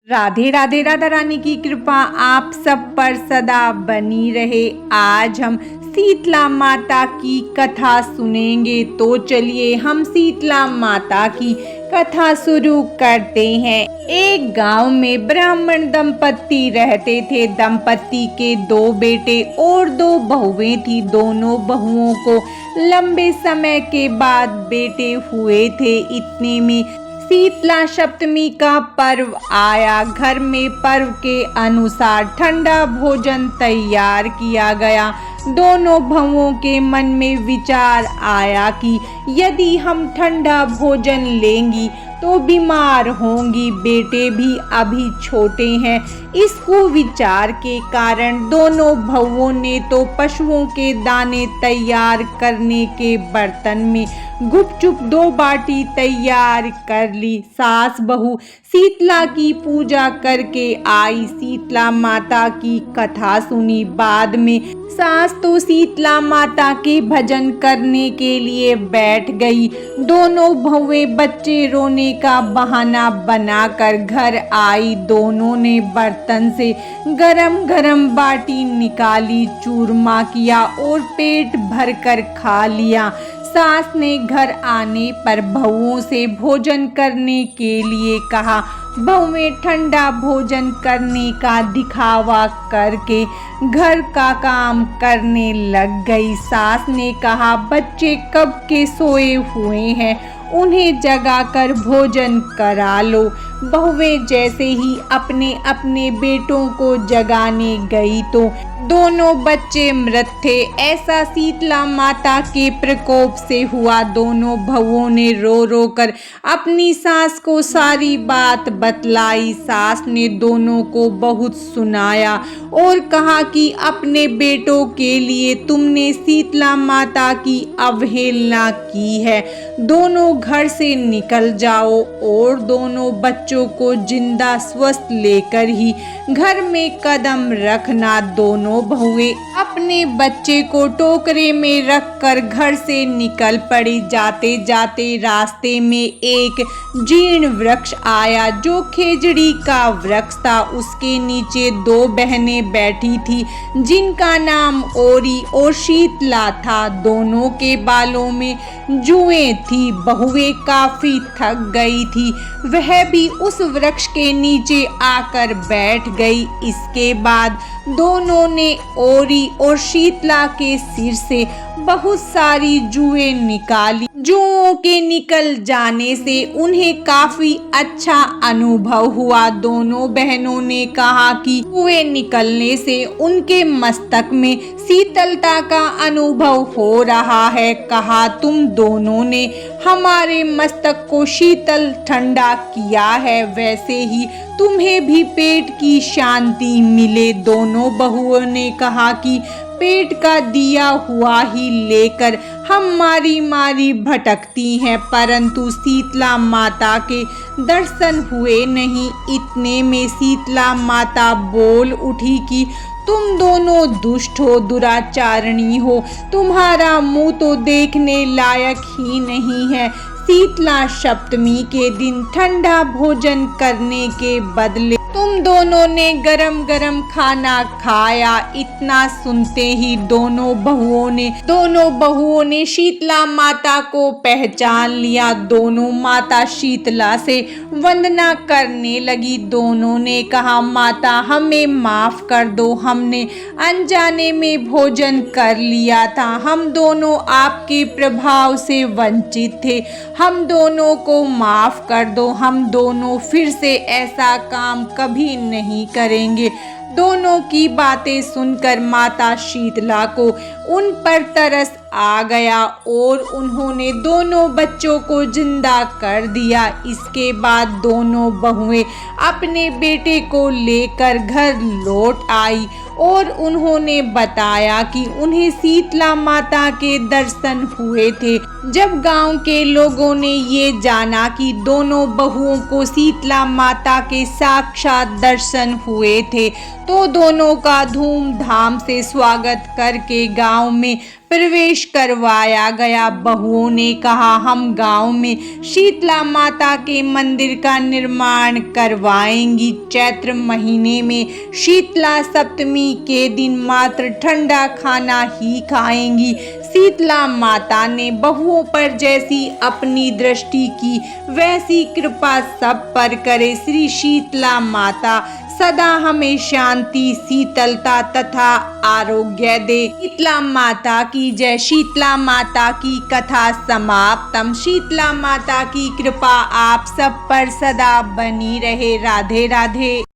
राधे राधे। राधा रानी की कृपा आप सब पर सदा बनी रहे। आज हम शीतला माता की कथा सुनेंगे, तो चलिए हम शीतला माता की कथा शुरू करते हैं। एक गांव में ब्राह्मण दंपत्ति रहते थे। दंपत्ति के 2 बेटे और 2 बहुएं थी। दोनों बहुओं को लंबे समय के बाद बेटे हुए थे। इतने में शीतला सप्तमी का पर्व आया। घर में पर्व के अनुसार ठंडा भोजन तैयार किया गया। दोनों बहुओं के मन में विचार आया कि यदि हम ठंडा भोजन लेंगी तो बीमार होंगी। बेटे भी अभी छोटे हैं। इस कुविचार के कारण दोनों बहुओं ने तो पशुओं के दाने तैयार करने के बर्तन में गुपचुप 2 बाटी तैयार कर ली। सास बहू शीतला की पूजा करके आई। शीतला माता की कथा सुनी। बाद में सास तो शीतला माता के भजन करने के लिए बैठ गई। दोनों बहुएं बच्चे रोने का बहाना बनाकर घर आई। दोनों ने बर्तन से गरम गरम बाटी निकाली, चूरमा किया और पेट भरकर खा लिया। सास ने घर आने पर बहुओं से भोजन करने के लिए कहा। बहुएं ठंडा भोजन करने का दिखावा करके घर का काम करने लग गई। सास ने कहा, बच्चे कब के सोए हुए हैं, उन्हें जगाकर भोजन करा लो। बहुएं जैसे ही अपने अपने बेटों को जगाने गई तो दोनों बच्चे मृत थे। ऐसा शीतला माता के प्रकोप से हुआ। दोनों बहुओं ने रो रो कर अपनी सास को सारी बात बतलाई। सास ने दोनों को बहुत सुनाया और कहा कि अपने बेटों के लिए तुमने शीतला माता की अवहेलना की है। दोनों घर से निकल जाओ और दोनों बच्चों को जिंदा स्वस्थ लेकर ही घर में कदम रखना। दोनों बहुएं अपने बच्चे को टोकरे में रखकर घर से निकल पड़ी। जाते जाते रास्ते में एक जीर्ण वृक्ष आया जो खेजड़ी का वृक्ष था। उसके नीचे 2 बहनें बैठी थी जिनका नाम ओरी और शीतला था। दोनों के बालों में जुएं थी। बहुएं काफी थक गई थी। वह भी उस वृक्ष के नीचे आकर बैठ गई। इसके बाद दोनों ने ओरी और शीतला के सिर से बहुत सारी जुएं निकाली। जुओं के निकल जाने से उन्हें काफी अच्छा अनुभव हुआ। दोनों बहनों ने कहा कि जुएं निकलने से उनके मस्तक में शीतलता का अनुभव हो रहा है। कहा, तुम दोनों ने हमारे मस्तक को शीतल ठंडा किया है, वैसे ही तुम्हें भी पेट की शांति मिले। दोनों बहुओं ने कहा कि पेट का दिया हुआ ही लेकर हम मारी मारी भटकती हैं, परंतु शीतला माता के दर्शन हुए नहीं। इतने में शीतला माता बोल उठी कि तुम दोनों दुष्ट हो, दुराचारणी हो। तुम्हारा मुंह तो देखने लायक ही नहीं है। शीतला सप्तमी के दिन ठंडा भोजन करने के बदले तुम दोनों ने गरम गरम खाना खाया। इतना सुनते ही दोनों बहुओं ने शीतला माता को पहचान लिया। दोनों माता शीतला से वंदना करने लगी। दोनों ने कहा, माता हमें माफ कर दो, हमने अनजाने में भोजन कर लिया था। हम दोनों आपके प्रभाव से वंचित थे। हम दोनों को माफ कर दो। हम दोनों फिर से ऐसा काम कभी नहीं करेंगे। दोनों की बातें सुनकर माता शीतला को उन पर तरस आ गया और उन्होंने दोनों बच्चों को जिंदा कर दिया। इसके बाद दोनों बहुएं अपने बेटे को लेकर घर लौट आई और उन्होंने बताया कि उन्हें शीतला माता के दर्शन हुए थे। जब गांव के लोगों ने ये जाना कि दोनों बहुओं को शीतला माता के साक्षात दर्शन हुए थे, तो दोनों का धूमधाम से स्वागत करके गांव में प्रवेश करवाया गया। बहुओं ने कहा, हम गांव में शीतला माता के मंदिर का निर्माण करवाएंगी। चैत्र महीने में शीतला सप्तमी के दिन मात्र ठंडा खाना ही खाएंगी। शीतला माता ने बहुओं पर जैसी अपनी दृष्टि की वैसी कृपा सब पर करे। श्री शीतला माता सदा हमें शांति, शीतलता तथा आरोग्य दे। शीतला माता की जय। शीतला माता की कथा समाप्तम। शीतला माता की कृपा आप सब पर सदा बनी रहे। राधे राधे।